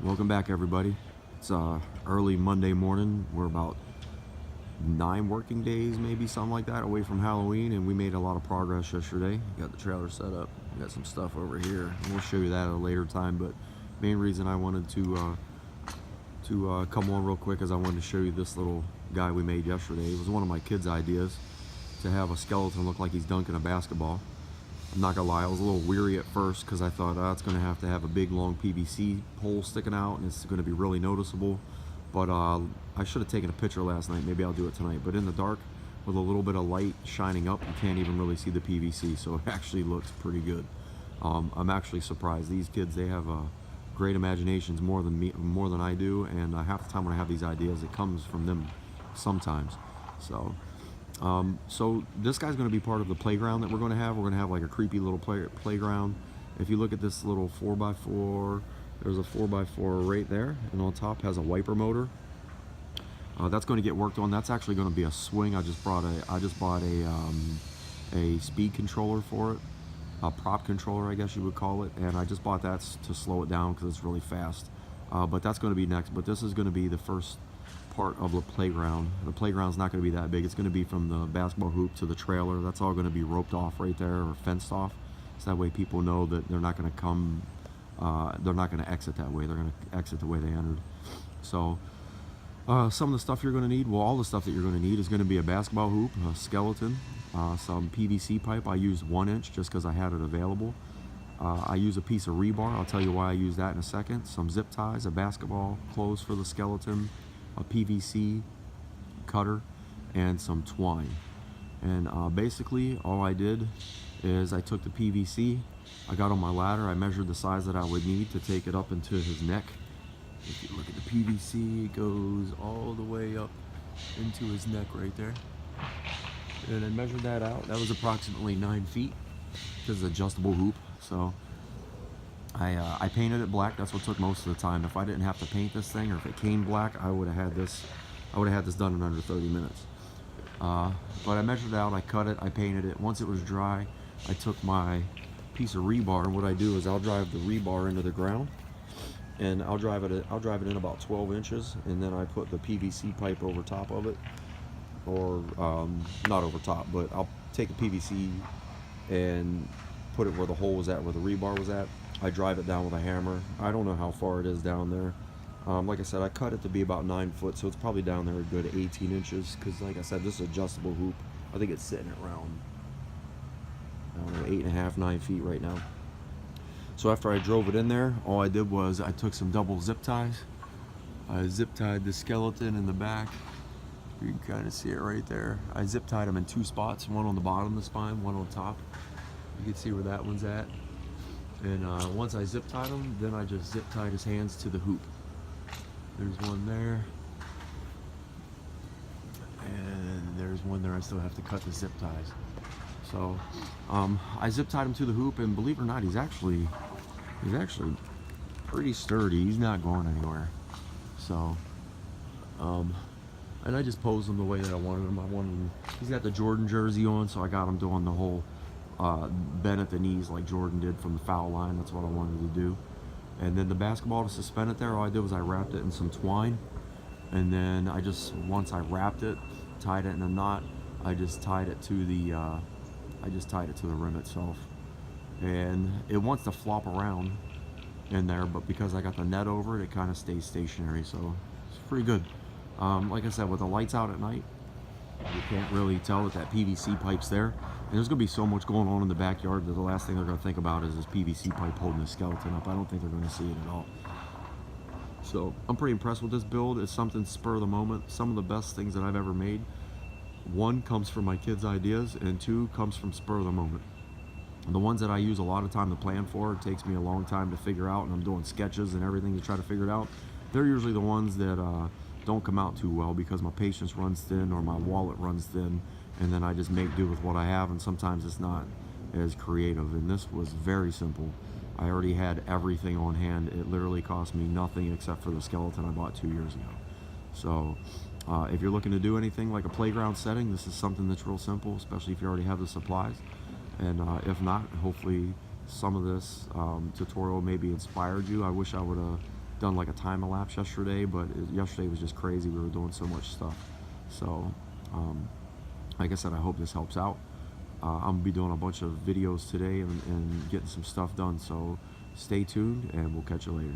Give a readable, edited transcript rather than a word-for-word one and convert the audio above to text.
Welcome back, everybody. It's early Monday morning. We're about 9 working days, maybe something like that, away from Halloween, and we made a lot of progress yesterday. Got the trailer set up. We got some stuff over here. And we'll show you that at a later time. But main reason I wanted to come on real quick is I wanted to show you this little guy we made yesterday. It was one of my kids' ideas to have a skeleton look like he's dunking a basketball. I'm not gonna lie, I was a little weary at first because I thought, it's gonna have to have a big long PVC pole sticking out and it's gonna be really noticeable. But I should have taken a picture last night. Maybe I'll do it tonight. But in the dark, with a little bit of light shining up, you can't even really see the PVC, so it actually looks pretty good. I'm actually surprised. These kids, they have great imaginations, more than me, more than I do, and half the time when I have these ideas, it comes from them sometimes. So this guy's going to be part of the playground that we're going to have. We're going to have like a creepy little playground. If you look at this little 4x4, there's a 4x4 right there, and on top has a wiper motor. That's going to get worked on. That's actually going to be a swing. I just bought a speed controller for it, a prop controller, I guess you would call it, and I just bought that to slow it down because it's really fast. But that's going to be next. But this is going to be the first part of the playground. The playground's not going to be that big. It's going to be from the basketball hoop to the trailer. That's all going to be roped off right there, or fenced off, so that way people know that they're not going to come. They're not going to exit that way. They're going to exit the way they entered. So some of the stuff you're going to need, well, all the stuff that you're going to need is going to be a basketball hoop, a skeleton, some PVC pipe. I used 1 inch just because I had it available. I use a piece of rebar. I'll tell you why I use that in a second. Some zip ties, a basketball clothes for the skeleton, a PVC cutter, and some twine. And basically all I did is I took the PVC, I got on my ladder, I measured the size that I would need to take it up into his neck. If you look at the PVC, it goes all the way up into his neck right there. And I measured that out. That was approximately 9 feet. This is an adjustable hoop. So I painted it black. That's what took most of the time. If I didn't have to paint this thing, or if it came black, I would have had this done in under 30 minutes. But I measured it out, I cut it, I painted it. Once it was dry, I took my piece of rebar, and what I do is I'll drive the rebar into the ground, and I'll drive it in about 12 inches, and then I put the PVC pipe over top of it, or not over top, but I'll take the PVC and put it where the hole was at, where the rebar was at. I drive it down with a hammer. I don't know how far it is down there. Like I said, I cut it to be about 9 foot, so it's probably down there a good 18 inches, because like I said, this is an adjustable hoop. I think it's sitting at around, I don't know, 8.5, 9 feet right now. So after I drove it in there, all I did was I took some double zip ties. I zip tied the skeleton in the back. You can kind of see it right there. I zip tied them in 2 spots, one on the bottom of the spine, one on top. You can see where that one's at. And once I zip tied him, then I just zip tied his hands to the hoop. There's one there. And there's one there. I still have to cut the zip ties. So I zip tied him to the hoop, and believe it or not, he's actually pretty sturdy. He's not going anywhere. So and I just posed him the way that I wanted him. He's got the Jordan jersey on, so I got him doing the whole bend at the knees like Jordan did from the foul line. That's what I wanted to do. And then the basketball, to suspend it there, all I did was I wrapped it in some twine, and then once I wrapped it, tied it in a knot, I just tied it to the rim itself. And it wants to flop around in there, but because I got the net over it, it kind of stays stationary, so it's pretty good. Like I said, with the lights out at night, you can't really tell that PVC pipe's there. And there's going to be so much going on in the backyard that the last thing they're going to think about is this PVC pipe holding the skeleton up. I don't think they're going to see it at all. So I'm pretty impressed with this build. It's something spur of the moment. Some of the best things that I've ever made. 1 comes from my kids' ideas, and 2 comes from spur of the moment. The ones that I use a lot of time to plan for, it takes me a long time to figure out, and I'm doing sketches and everything to try to figure it out. They're usually the ones that don't come out too well because my patience runs thin or my wallet runs thin, and then I just make do with what I have, and sometimes it's not as creative. And this was very simple. I already had everything on hand. It literally cost me nothing except for the skeleton I bought 2 years ago. So if you're looking to do anything like a playground setting, this is something that's real simple, especially if you already have the supplies. And if not, hopefully some of this tutorial maybe inspired you. I wish I would have done like a time elapse yesterday, but yesterday was just crazy. We were doing so much stuff. So, like I said, I hope this helps out. I'm gonna be doing a bunch of videos today and getting some stuff done. So stay tuned, and we'll catch you later.